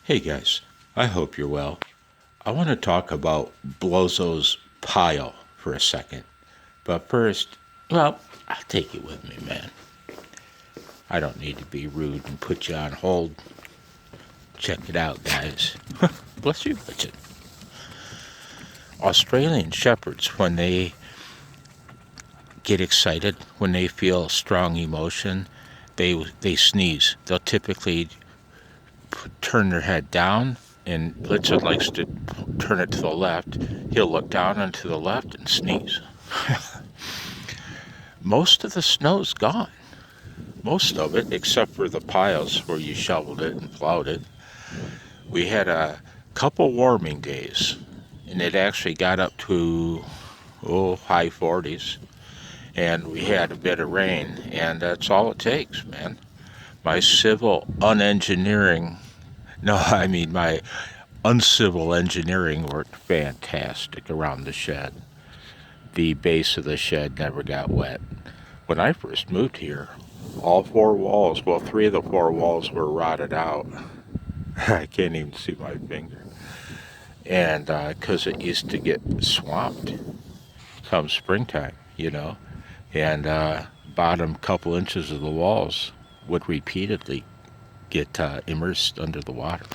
Hey guys, I hope you're well. I want to talk about Blowzo's pile for a second. But first, well, I'll take you with me, man. I don't need to be rude and put you on hold. Check it out, guys. Bless you, Richard. Australian shepherds, when they get excited, when they feel strong emotion, they sneeze. They'll typically turn their head down, and Blitzen likes to turn it to the left. He'll look down and to the left and sneeze. Most of the snow's gone. Most of it, except for the piles where you shoveled it and plowed it. We had a couple warming days, and it actually got up to, high 40s. And we had a bit of rain, and that's all it takes, man. My my uncivil engineering worked fantastic around the shed. The base of the shed never got wet. When I first moved here, all four walls, well, three of the four walls were rotted out. I can't even see my finger. And because it used to get swamped come springtime, and bottom couple inches of the walls would repeatedly get immersed under the water.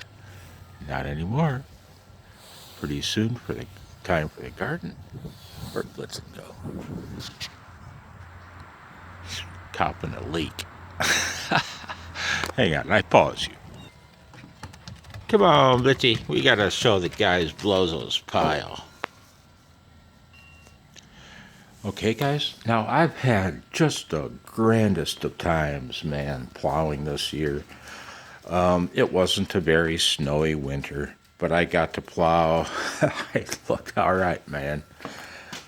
Not anymore. Pretty soon for the time for the garden. Where'd Blitzen go? Copping a leak. Hang on, I pause you. Come on, Blitzy. We gotta show the guys Blowzo's pile. Okay, guys. Now, I've had just the grandest of times, man, plowing this year. It wasn't a very snowy winter, but I got to plow. It looked all right, man.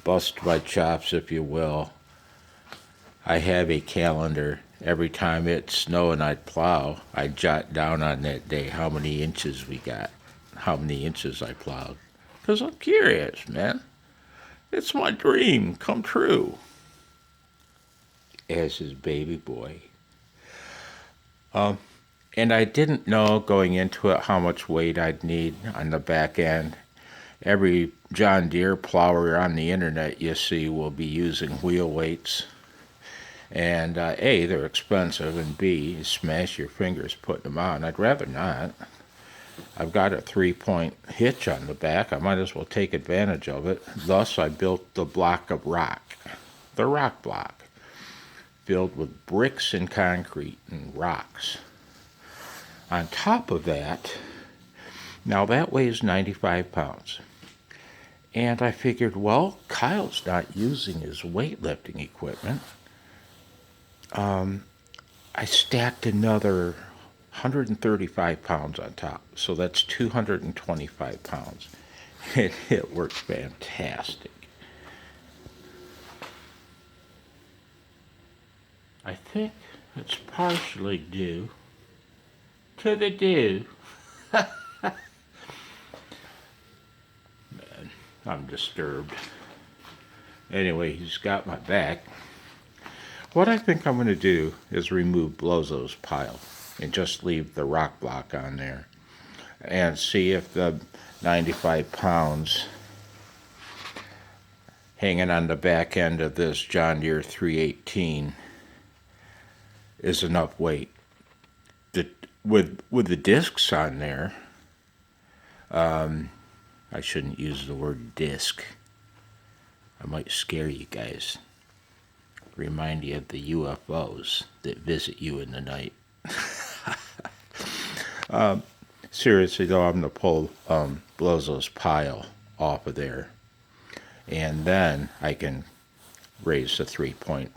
Bust my chops, if you will. I have a calendar. Every time it snowed and I'd plow, I'd jot down on that day how many inches we got, how many inches I plowed. Because I'm curious, man. It's my dream come true. As his baby boy. And I didn't know going into it how much weight I'd need on the back end. Every John Deere plower on the internet you see will be using wheel weights. And A, they're expensive, and B, you smash your fingers putting them on. I'd rather not. I've got a 3-point hitch on the back. I might as well take advantage of it. Thus, I built the block of rock, the rock block, filled with bricks and concrete and rocks. On top of that, now that weighs 95 pounds. And I figured, well, Kyle's not using his weightlifting equipment. I stacked another 135 pounds on top, so that's 225 pounds. It worked fantastic. I think it's partially due to the dew. Man, I'm disturbed. Anyway, he's got my back. What I think I'm going to do is remove Blowzo's pile and just leave the rock block on there and see if the 95 pounds hanging on the back end of this John Deere 318 is enough weight. With the discs on there, I shouldn't use the word disc. I might scare you guys. Remind you of the UFOs that visit you in the night. Seriously though, I'm going to pull Blowzo's pile off of there. And then I can raise the 3-point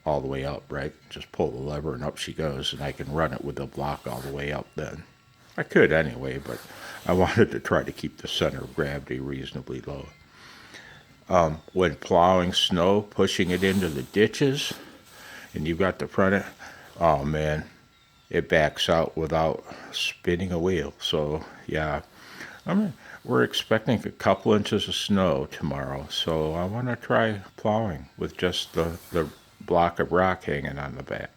all the way up, right? Just pull the lever and up she goes, and I can run it with the block all the way up then. I could anyway, but I wanted to try to keep the center of gravity reasonably low. When plowing snow, pushing it into the ditches, and you've got the front end, oh man, it backs out without spinning a wheel. So yeah, we're expecting a couple inches of snow tomorrow, so I want to try plowing with just the block of rock hanging on the back.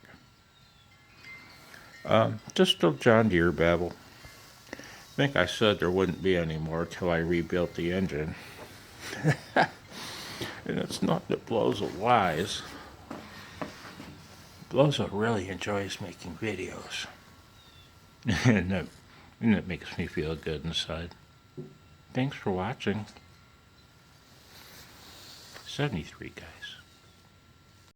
Just a John Deere babble. think I said there wouldn't be any more till I rebuilt the engine. And it's not that Blowzo lies. Blowzo really enjoys making videos. and it makes me feel good inside. Thanks for watching. 73 guys.